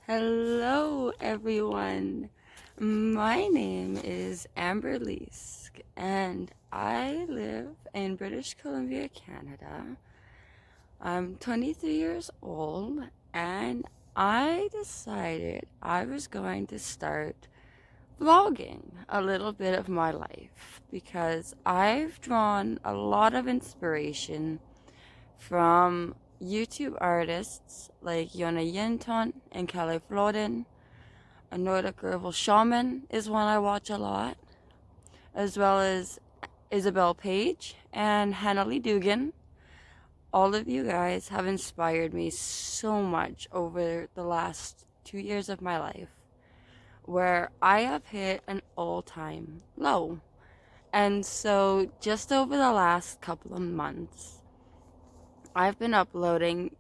Hello, everyone. My name is Amber Leask, and I live in British Columbia, Canada. I'm 23 years old, and I decided I was going to start vlogging a little bit of my life because I've drawn a lot of inspiration from YouTube artists like Yona Yinton and Kelly Floden. A Nordic herbal shaman is one I watch a lot, as well as Isabel Page and Hannah Lee Dugan. All of you guys have inspired me so much over the last 2 years of my life, where I have hit an all-time low. And so just over the last couple of months, I've been uploading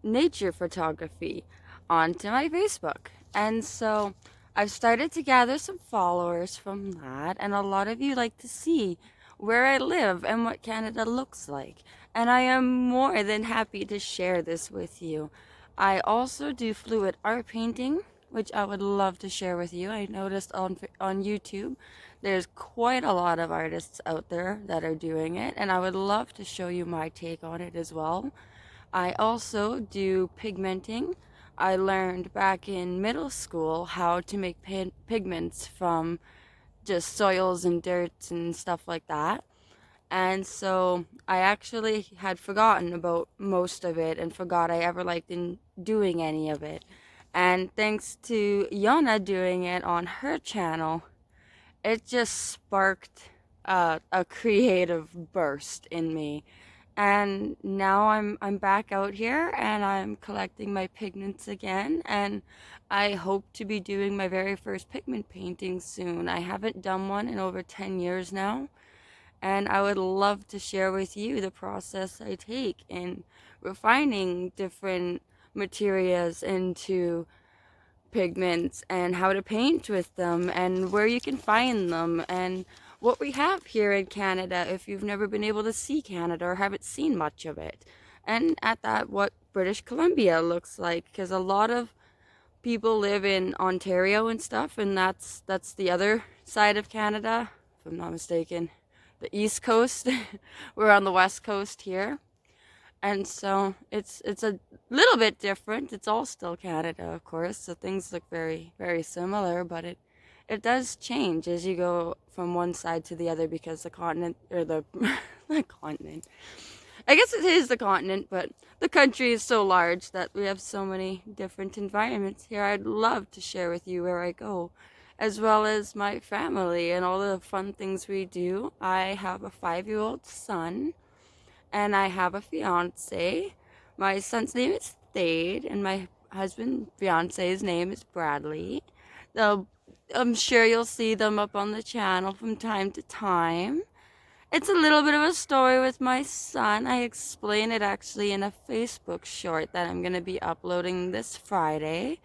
nature photography onto my Facebook. And so I've started to gather some followers from that, and a lot of you like to see where I live and what Canada looks like. And I am more than happy to share this with you. I also do fluid art painting, which I would love to share with you. I noticed on YouTube there's quite a lot of artists out there that are doing it, and I would love to show you my take on it as well. I also do pigmenting. I learned back in middle school how to make pigments from just soils and dirt and stuff like that. And so I actually had forgotten about most of it and forgot I ever liked in doing any of it. And thanks to Yona doing it on her channel, it just sparked a creative burst in me. And now I'm back out here and I'm collecting my pigments again, and I hope to be doing my very first pigment painting soon. I haven't done one in over 10 years now, and I would love to share with you the process I take in refining different materials into pigments and how to paint with them and where you can find them and what we have here in Canada if you've never been able to see Canada or haven't seen much of it. And at that, what British Columbia looks like, because a lot of people live in Ontario and stuff, and that's the other side of Canada, if I'm not mistaken, the East Coast. We're on the West Coast here. And so it's a little bit different. It's all still Canada, of course, so things look very, very similar, but it does change as you go from one side to the other because the continent, or the, the continent, I guess it is the continent, but the country is so large that we have so many different environments here. I'd love to share with you where I go, as well as my family and all the fun things we do. I have a 5-year-old son, and I have a fiance. My son's name is Thade, and my fiance's name is Bradley. I'm sure you'll see them up on the channel from time to time. It's a little bit of a story with my son. I explain it actually in a Facebook short that I'm going to be uploading this Friday.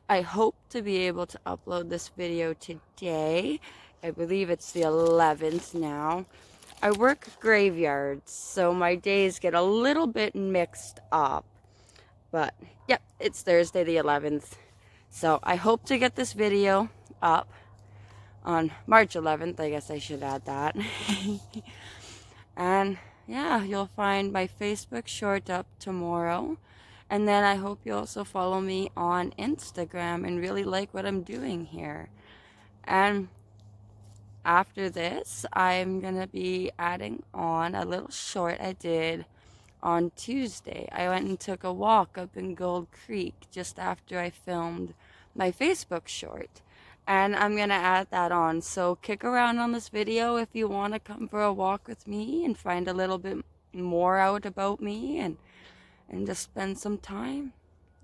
I hope to be able to upload this video today. I believe it's the 11th now. I work graveyards, so my days get a little bit mixed up. But, yep, it's Thursday the 11th. So, I hope to get this video up on March 11th. I guess I should add that. And, yeah, you'll find my Facebook short up tomorrow. And then I hope you also follow me on Instagram and really like what I'm doing here. And after this, I'm gonna be adding on a little short I did on Tuesday. I went and took a walk up in Gold Creek just after I filmed my Facebook short, and I'm gonna add that on. So kick around on this video if you want to come for a walk with me and find a little bit more out about me and just spend some time.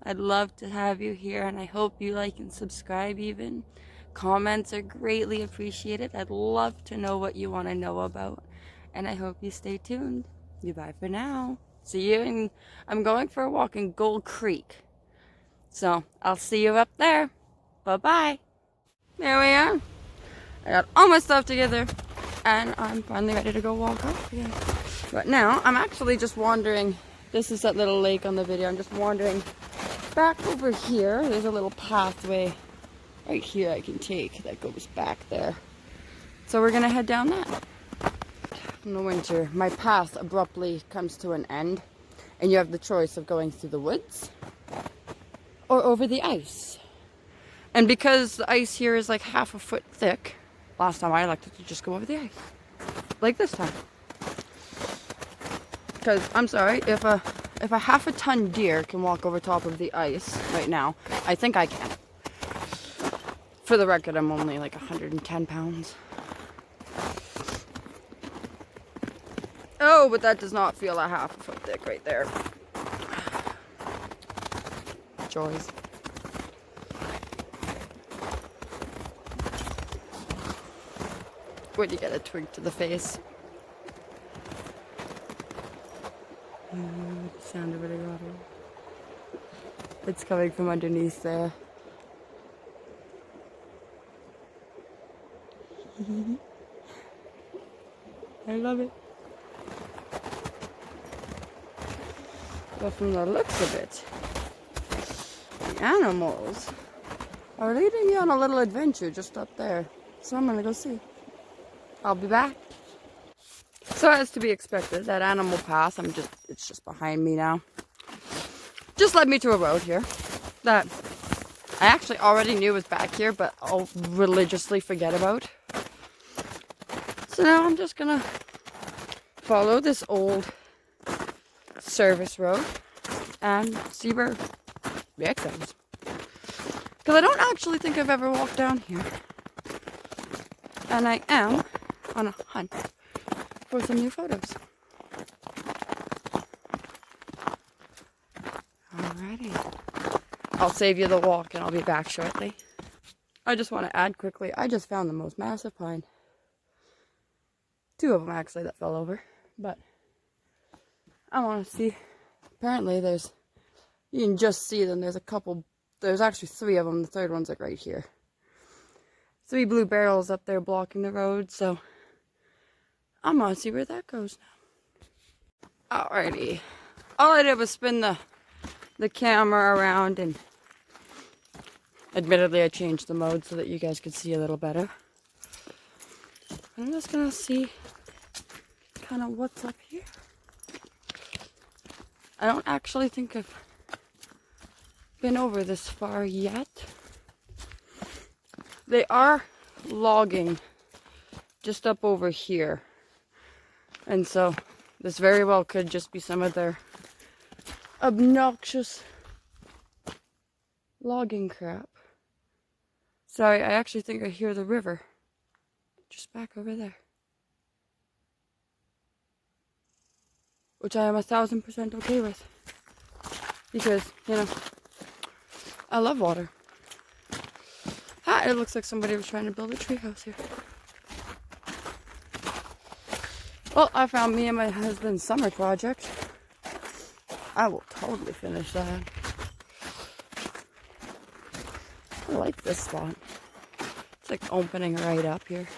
I'd love to have you here, and I hope you like and subscribe even. Comments are greatly appreciated. I'd love to know what you want to know about, and I hope you stay tuned. Goodbye for now. See you in, I'm going for a walk in Gold Creek. So, I'll see you up there. Bye-bye. There we are. I got all my stuff together, and I'm finally ready to go walk up again. But now, I'm actually just wandering. This is that little lake on the video. I'm just wandering back over here, there's a little pathway right here I can take that goes back there. So we're gonna head down that. In the winter, my path abruptly comes to an end, and you have the choice of going through the woods or over the ice. And because the ice here is like half a foot thick, last time I elected to just go over the ice. Like this time. Because, I'm sorry, if a half a ton deer can walk over top of the ice right now, I think I can. For the record, I'm only like 110 pounds. Oh, but that does not feel a half a foot thick right there. Joys. When you get a twig to the face. The sound of it water. It's coming from underneath there. I love it. But from the looks of it, the animals are leading me on a little adventure just up there. So I'm gonna go see. I'll be back. So as to be expected, that animal path, it's just behind me now, just led me to a road here that I actually already knew was back here, but I'll religiously forget about. So now I'm just gonna follow this old service road and see where the exit is. Because I don't actually think I've ever walked down here. And I am on a hunt for some new photos. Alrighty. I'll save you the walk and I'll be back shortly. I just want to add quickly, I just found the most massive pine. 2 of them actually that fell over. But I want to see. Apparently you can just see them. There's actually 3 of them. The third one's like right here. 3 blue barrels up there blocking the road, so I'm gonna see where that goes now. Alrighty. All I did was spin the camera around, and admittedly I changed the mode so that you guys could see a little better. I'm just gonna see kind of what's up here. I don't actually think I've been over this far yet. They are logging just up over here. And so this very well could just be some of their obnoxious logging crap. Sorry, I actually think I hear the river just back over there. Which I am 1000% okay with. Because, you know, I love water. Ah, it looks like somebody was trying to build a treehouse here. Well, I found me and my husband's summer project. I will totally finish that. I like this spot. It's like opening right up here.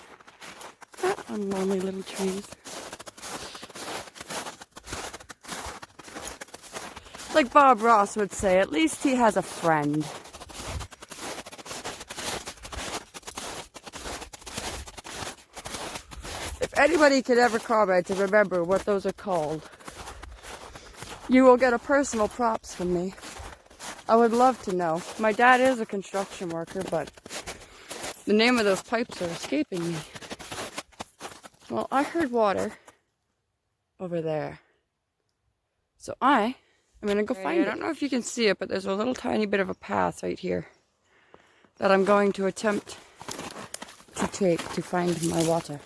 On lonely little trees. Like Bob Ross would say, at least he has a friend. If anybody could ever comment to remember what those are called, you will get a personal props from me. I would love to know. My dad is a construction worker, but the name of those pipes are escaping me. Well, I heard water over there. So I'm gonna go find it. I don't know if you can see it, but there's a little tiny bit of a path right here that I'm going to attempt to take to find my water.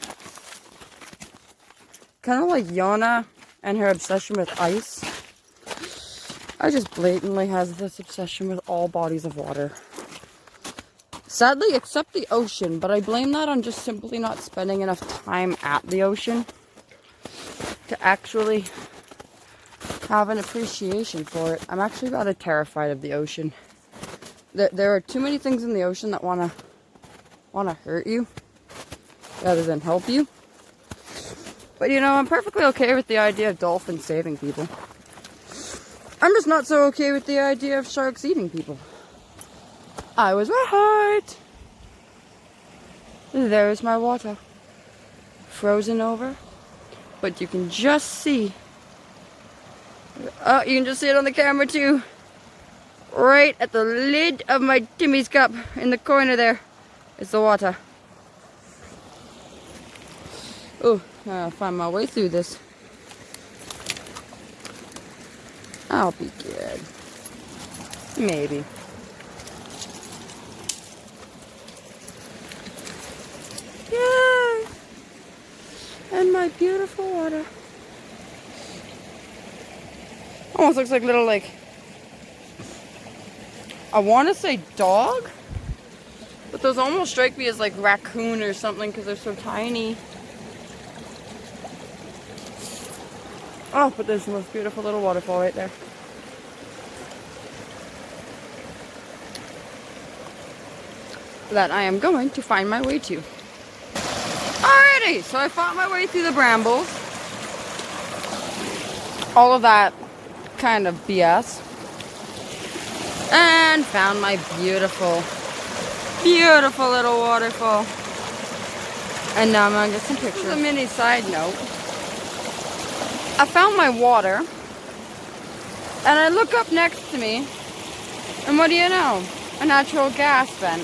Kind of like Yona and her obsession with ice. I just blatantly has this obsession with all bodies of water. Sadly, except the ocean, but I blame that on just simply not spending enough time at the ocean to actually have an appreciation for it. I'm actually rather terrified of the ocean. There are too many things in the ocean that wanna hurt you rather than help you. But you know, I'm perfectly okay with the idea of dolphins saving people. I'm just not so okay with the idea of sharks eating people. I was right. There's my water. Frozen over. But you can just see. Oh, you can just see it on the camera too. Right at the lid of my Timmy's cup in the corner there is the water. Oh, I'll find my way through this. I'll be good. Maybe. Yay! And my beautiful water. Almost looks like little, like, I want to say dog, but those almost strike me as like raccoon or something because they're so tiny. Oh, but there's the most beautiful little waterfall right there. That I am going to find my way to. Alrighty, so I fought my way through the brambles. All of that kind of BS. And found my beautiful, beautiful little waterfall. And now I'm gonna get some pictures. A mini side note. I found my water. And I look up next to me. And what do you know? A natural gas vent.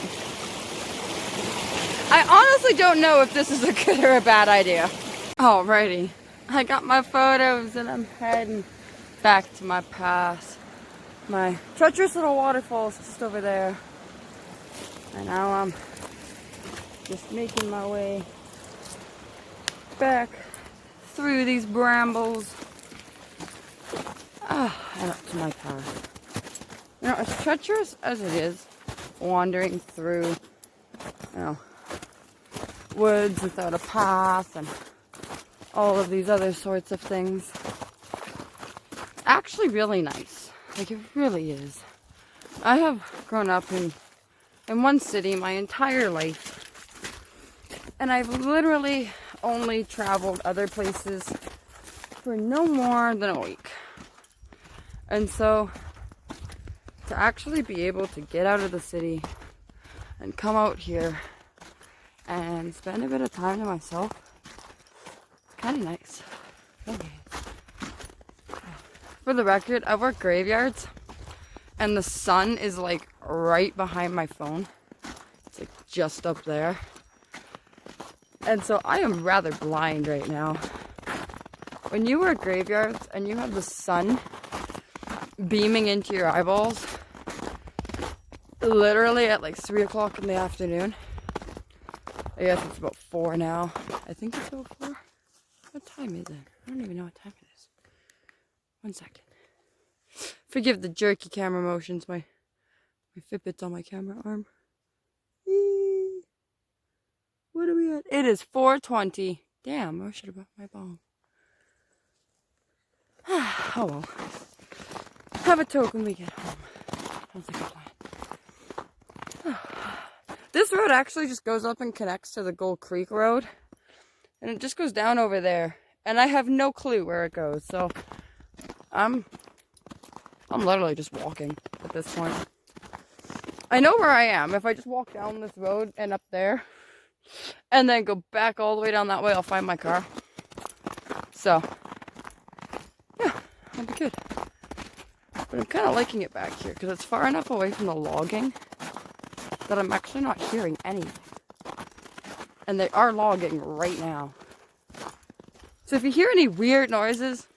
I honestly don't know if this is a good or a bad idea. Alrighty. I got my photos and I'm heading back to my path. My treacherous little waterfall is just over there. And now I'm just making my way back through these brambles. And up to my path. You know, as treacherous as it is, wandering through, you know, woods without a path and all of these other sorts of things. Actually really nice. Like, it really is. I have grown up in one city my entire life. And I've literally only traveled other places for no more than a week. And so, to actually be able to get out of the city and come out here and spend a bit of time to myself, it's kind of nice. Okay. For the record, I work graveyards and the sun is like right behind my phone. It's like just up there. And so I am rather blind right now. When you work graveyards and you have the sun beaming into your eyeballs, literally at like 3 o'clock in the afternoon. I guess it's about 4 now. I think it's about 4. What time is it? I don't even know what time it is. 1 second. Forgive the jerky camera motions. My Fitbit's on my camera arm. Eee. What are we at? It is 4:20. Damn, I should have brought my bomb. Oh well. Have a toke when we get home. Sounds like a plan. This road actually just goes up and connects to the Gold Creek Road. And it just goes down over there. And I have no clue where it goes. So I'm literally just walking at this point. I know where I am. If I just walk down this road and up there and then go back all the way down that way, I'll find my car. So yeah, I'll be good. But I'm kind of liking it back here because it's far enough away from the logging that I'm actually not hearing anything. And they are logging right now. So if you hear any weird noises,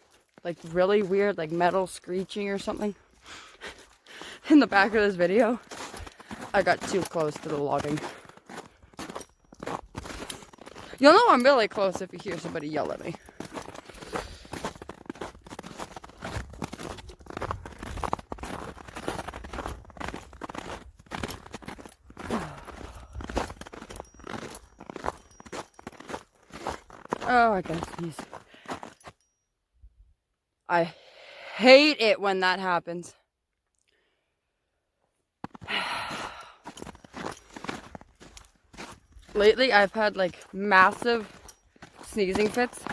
like really weird, like metal screeching or something in the back of this video, I got too close to the logging. You'll know I'm really close if you hear somebody yell at me. Oh, I gotta sneeze. I hate it when that happens. Lately, I've had like massive sneezing fits,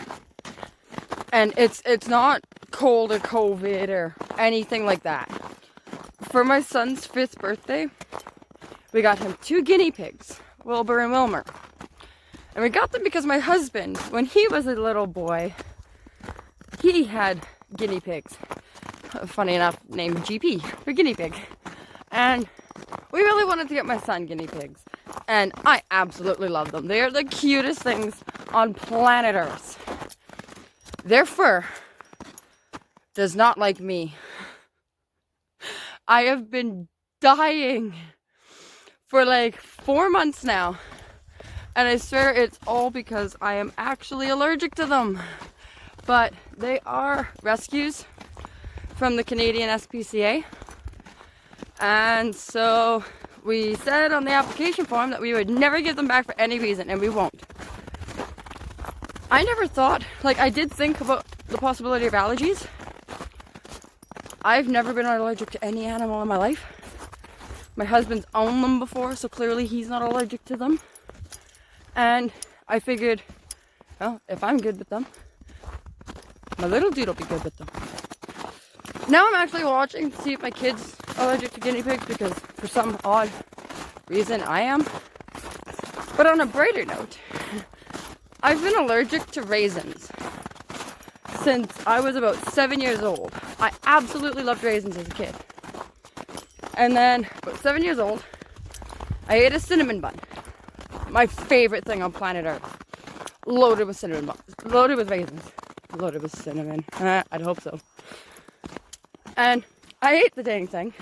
and it's not cold or COVID or anything like that. For my son's 5th birthday, we got him 2 guinea pigs, Wilbur and Wilmer. And we got them because my husband, when he was a little boy, he had guinea pigs. Funny enough, named GP for guinea pig. And we really wanted to get my son guinea pigs. And I absolutely love them. They are the cutest things on planet Earth. Their fur does not like me. I have been dying for like 4 months now. And I swear it's all because I am actually allergic to them. But they are rescues from the Canadian SPCA. And so we said on the application form that we would never give them back for any reason, and we won't. I never thought, like I did think about the possibility of allergies. I've never been allergic to any animal in my life. My husband's owned them before, so clearly he's not allergic to them. And I figured, well, if I'm good with them, my little dude will be good with them. Now I'm actually watching to see if my kid's allergic to guinea pigs because for some odd reason I am. But on a brighter note, I've been allergic to raisins since I was about 7 years old. I absolutely loved raisins as a kid. And then, about 7 years old, I ate a cinnamon bun. My favorite thing on planet Earth. Loaded with cinnamon buns. Loaded with raisins. Loaded with cinnamon. I'd hope so. And I ate the dang thing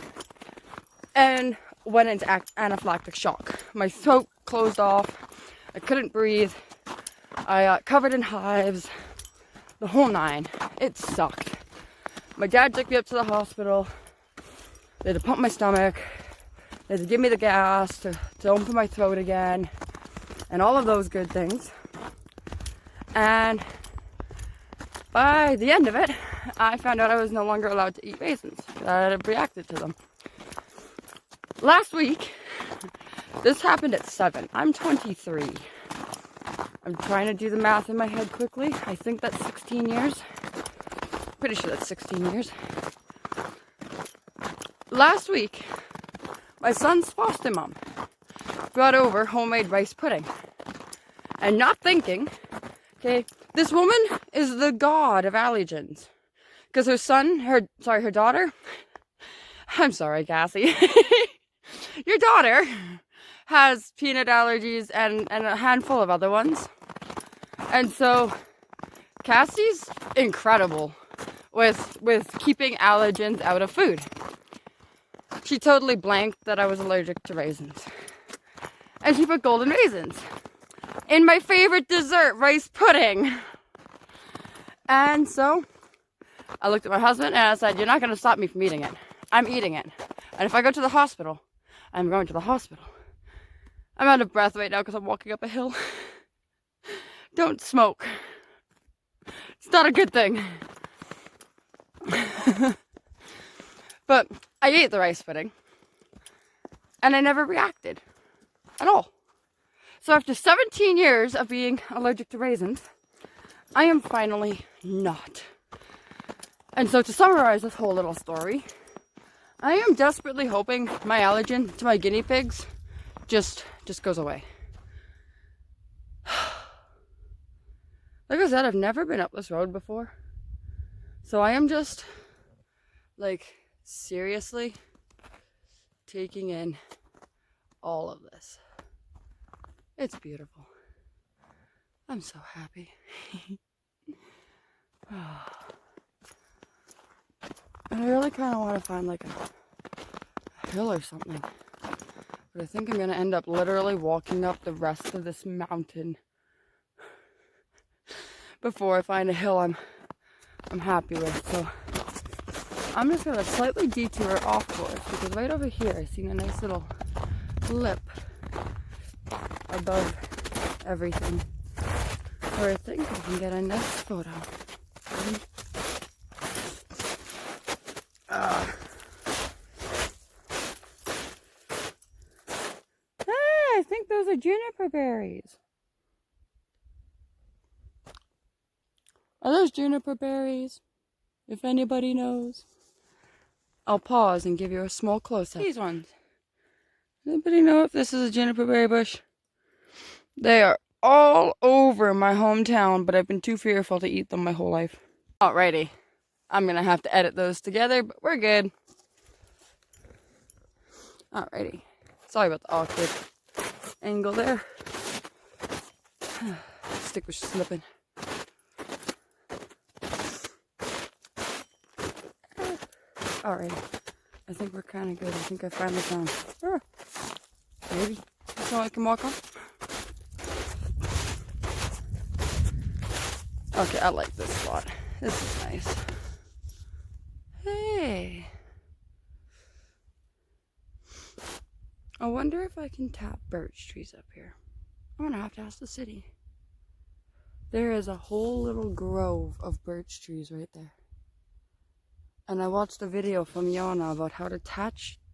and went into anaphylactic shock. My throat closed off. I couldn't breathe. I got covered in hives. The whole 9. It sucked. My dad took me up to the hospital. They had to pump my stomach. They had to give me the gas to open my throat again. And all of those good things. And by the end of it, I found out I was no longer allowed to eat raisins. I had reacted to them. Last week, this happened at 7. I'm 23. I'm trying to do the math in my head quickly. I think that's 16 years. Pretty sure that's 16 years. Last week, my son's foster mom brought over homemade rice pudding. And not thinking, okay, this woman is the god of allergens. Because her daughter, I'm sorry, Cassie. Your daughter has peanut allergies and a handful of other ones. And so Cassie's incredible with keeping allergens out of food. She totally blanked that I was allergic to raisins. And she put golden raisins in my favorite dessert, rice pudding. And so I looked at my husband and I said, you're not going to stop me from eating it. I'm eating it. And if I go to the hospital, I'm going to the hospital. I'm out of breath right now because I'm walking up a hill. Don't smoke. It's not a good thing. But I ate the rice pudding. And I never reacted. At all. So after 17 years of being allergic to raisins, I am finally not. And so to summarize this whole little story, I am desperately hoping my allergen to my guinea pigs just goes away. Like I said, I've never been up this road before. So I am just, like, seriously taking in all of this. It's beautiful. I'm so happy. And I really kind of want to find like a hill or something. But I think I'm going to end up literally walking up the rest of this mountain before I find a hill I'm happy with. So I'm just going to slightly detour off course because right over here I see a nice little lip above everything where I think I can get a nice photo. Hey, I think those are juniper berries. Are those juniper berries? If anybody knows. I'll pause and give you a small close-up. These ones. Anybody know if this is a juniper berry bush? They are all over my hometown, but I've been too fearful to eat them my whole life. Alrighty. I'm gonna have to edit those together, but we're good. Alrighty. Sorry about the awkward angle there. Stick was slipping. Alright. I think we're kind of good. I think I finally found. Maybe. So I can walk on. Okay, I like this spot. This is nice. Hey. I wonder if I can tap birch trees up here. I'm gonna have to ask the city. There is a whole little grove of birch trees right there. And I watched a video from Yana about how to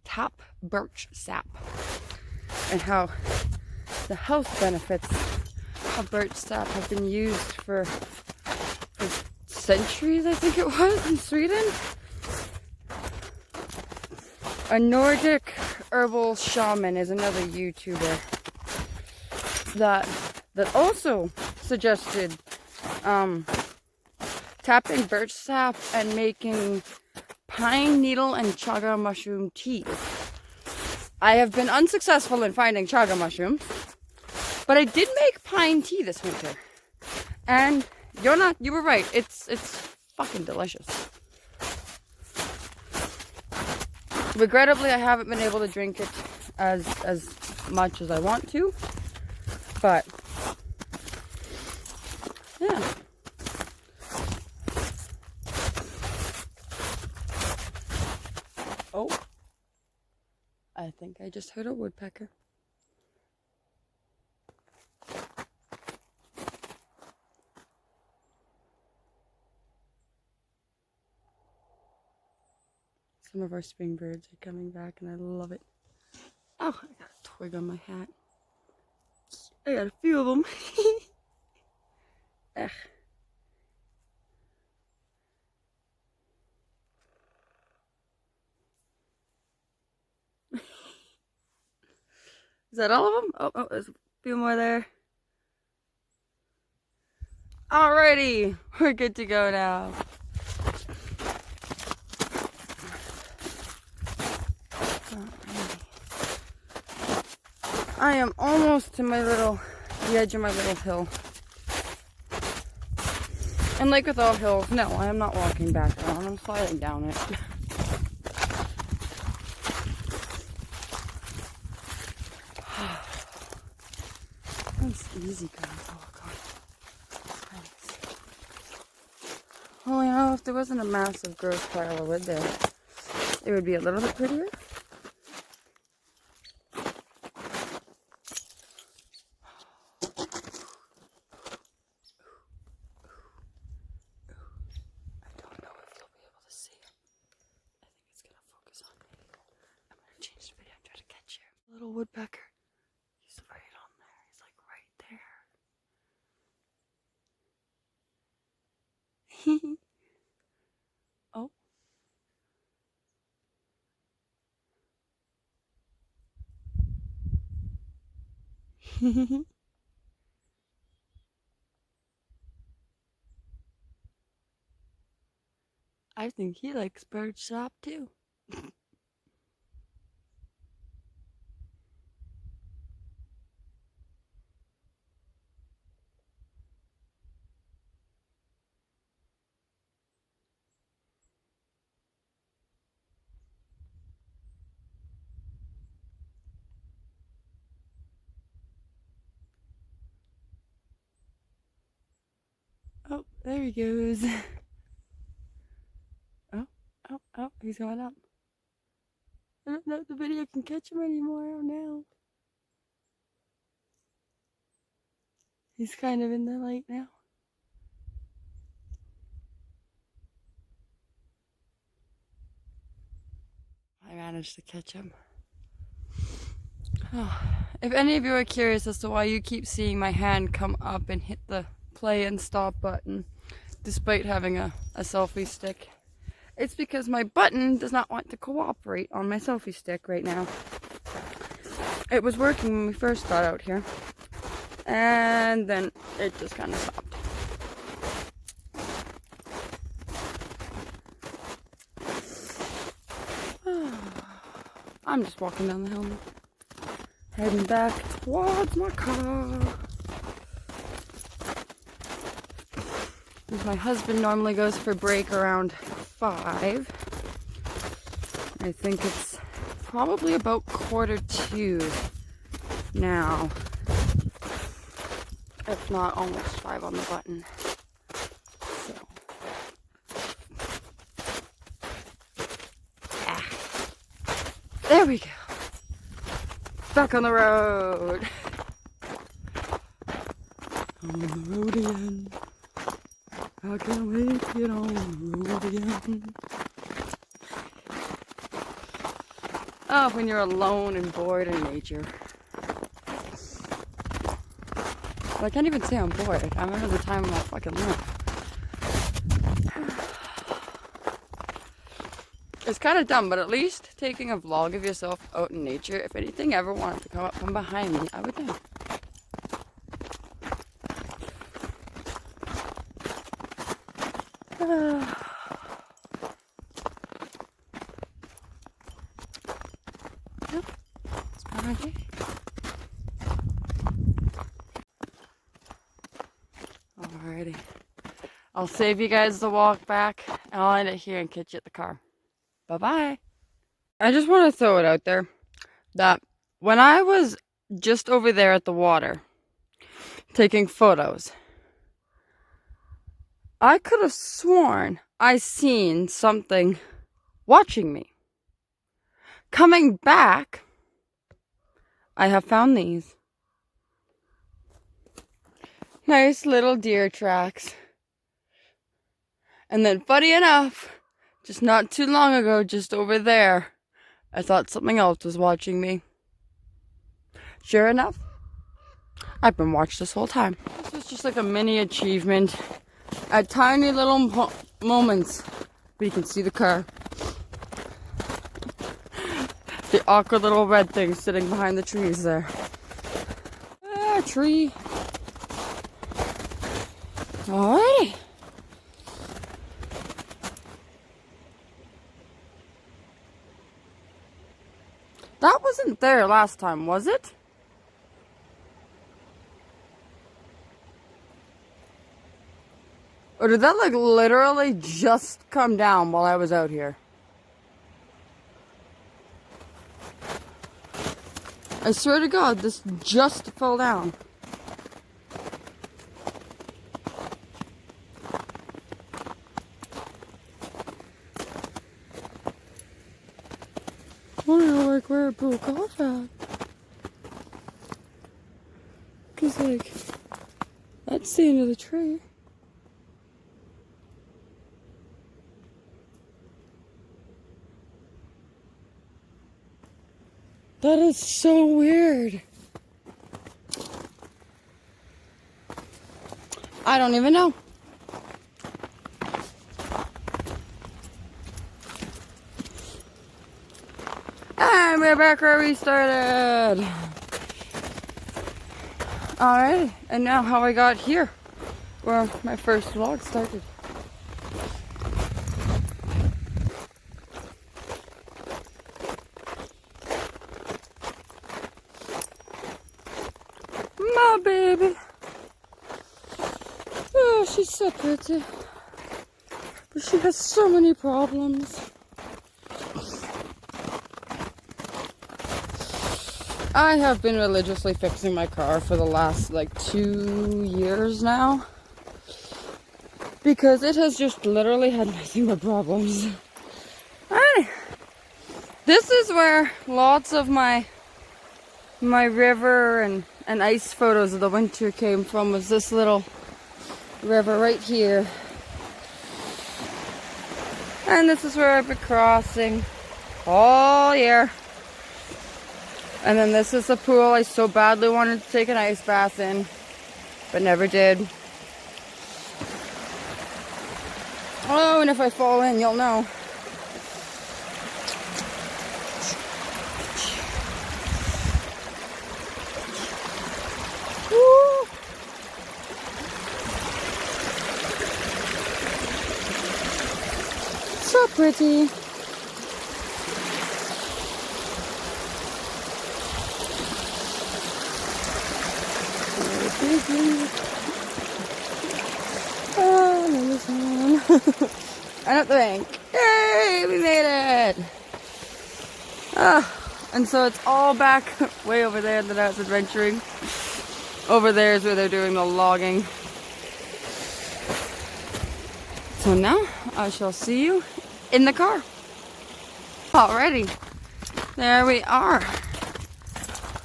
tap birch sap. And how the health benefits of birch sap have been used for centuries, I think it was, in Sweden. A Nordic herbal shaman is another YouTuber that also suggested tapping birch sap and making pine needle and chaga mushroom tea. I have been unsuccessful in finding chaga mushrooms, but I did make pine tea this winter. And you were right. It's fucking delicious. Regrettably, I haven't been able to drink it as much as I want to, but yeah. Oh, I think I just heard a woodpecker. Some of our spring birds are coming back and I love it. Oh, I got a twig on my hat. I got a few of them. Ugh. Is that all of them? Oh, there's a few more there. Alrighty, we're good to go now. I am almost to the edge of my little hill. And like with all hills, no, I am not walking back down. I'm sliding down it. That's easy, guys. Oh, God. Thanks. Well, you know, if there wasn't a massive gross pile of wood there, it would be a little bit prettier. Little woodpecker. He's right on there. He's like right there. Oh. I think he likes birch sap too. Oh, there he goes. Oh, he's going up. I don't know if the video can catch him anymore now. He's kind of in the light now. I managed to catch him. Oh, if any of you are curious as to why you keep seeing my hand come up and hit the play and stop button, despite having a selfie stick, It's because my button does not want to cooperate on my selfie stick right now. It was working when we first got out here, and then it just kind of stopped. I'm just walking down the hill now, heading back towards my car. My husband normally goes for break around 5. I think it's probably about 1:45 now, if not almost 5 on the button. So, there we go. Back on the road. On the road again. I can't wait to get on the road again. Oh, when you're alone and bored in nature. Well, I can't even say I'm bored. I'm having the time of my fucking life. It's kind of dumb, but at least taking a vlog of yourself out in nature, if anything ever wanted to come up from behind me, I would know. Alrighty. I'll save you guys the walk back, and I'll end it here and catch you at the car. Bye-bye. I just want to throw it out there that when I was just over there at the water taking photos, I could have sworn I seen something watching me. Coming back, I have found these. Nice little deer tracks. And then funny enough, just not too long ago, just over there, I thought something else was watching me. Sure enough, I've been watched this whole time. This was just like a mini achievement at tiny little moments. But you can see the car. The awkward little red thing sitting behind the trees there. Ah, tree. Alrighty. That wasn't there last time, was it? Or did that like literally just come down while I was out here? I swear to God, this just fell down. I wonder like where it broke off at. Cause like, that's the end of the tree. That is so weird. I don't even know. And we're back where we started. Alright, and now how I got here, where my first vlog started. My baby. Oh, she's so pretty. But she has so many problems. I have been religiously fixing my car for the last like 2 years now. Because it has just literally had nothing but problems. Alright. This is where lots of my river and ice photos of the winter came from, was this little river right here. And this is where I've been crossing all year. And then this is the pool I so badly wanted to take an ice bath in, but never did. Oh, and if I fall in, you'll know. pretty. Oh, there's one. And up the bank. Yay, we made it! And so it's all back way over there that I was adventuring. Over there is where they're doing the logging. So now I shall see you in the car. Alrighty, there we are.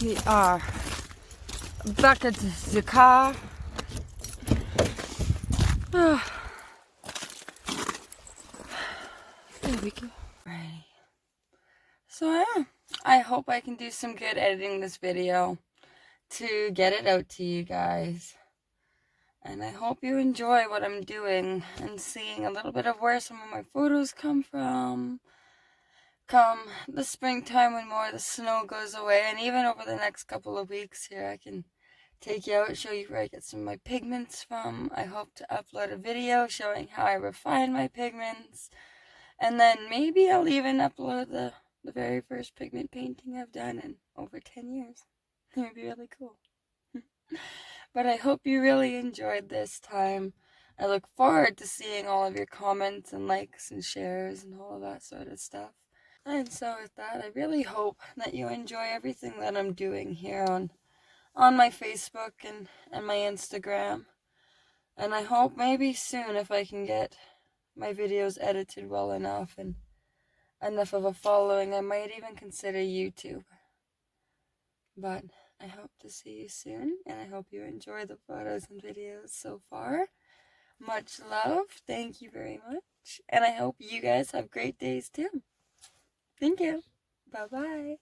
We are back at the car. There we go. Right. So yeah, I hope I can do some good editing this video to get it out to you guys. And I hope you enjoy what I'm doing and seeing a little bit of where some of my photos come from. Come the springtime when more of the snow goes away, and even over the next couple of weeks here, I can take you out, show you where I get some of my pigments from. I hope to upload a video showing how I refine my pigments. And then maybe I'll even upload the very first pigment painting I've done in over 10 years. It would be really cool. But I hope you really enjoyed this time. I look forward to seeing all of your comments and likes and shares and all of that sort of stuff. And so with that, I really hope that you enjoy everything that I'm doing here on my Facebook and my Instagram. And I hope maybe soon, if I can get my videos edited well enough and enough of a following, I might even consider YouTube. But I hope to see you soon, and I hope you enjoy the photos and videos so far. Much love. Thank you very much. And I hope you guys have great days too. Thank you. Bye-bye.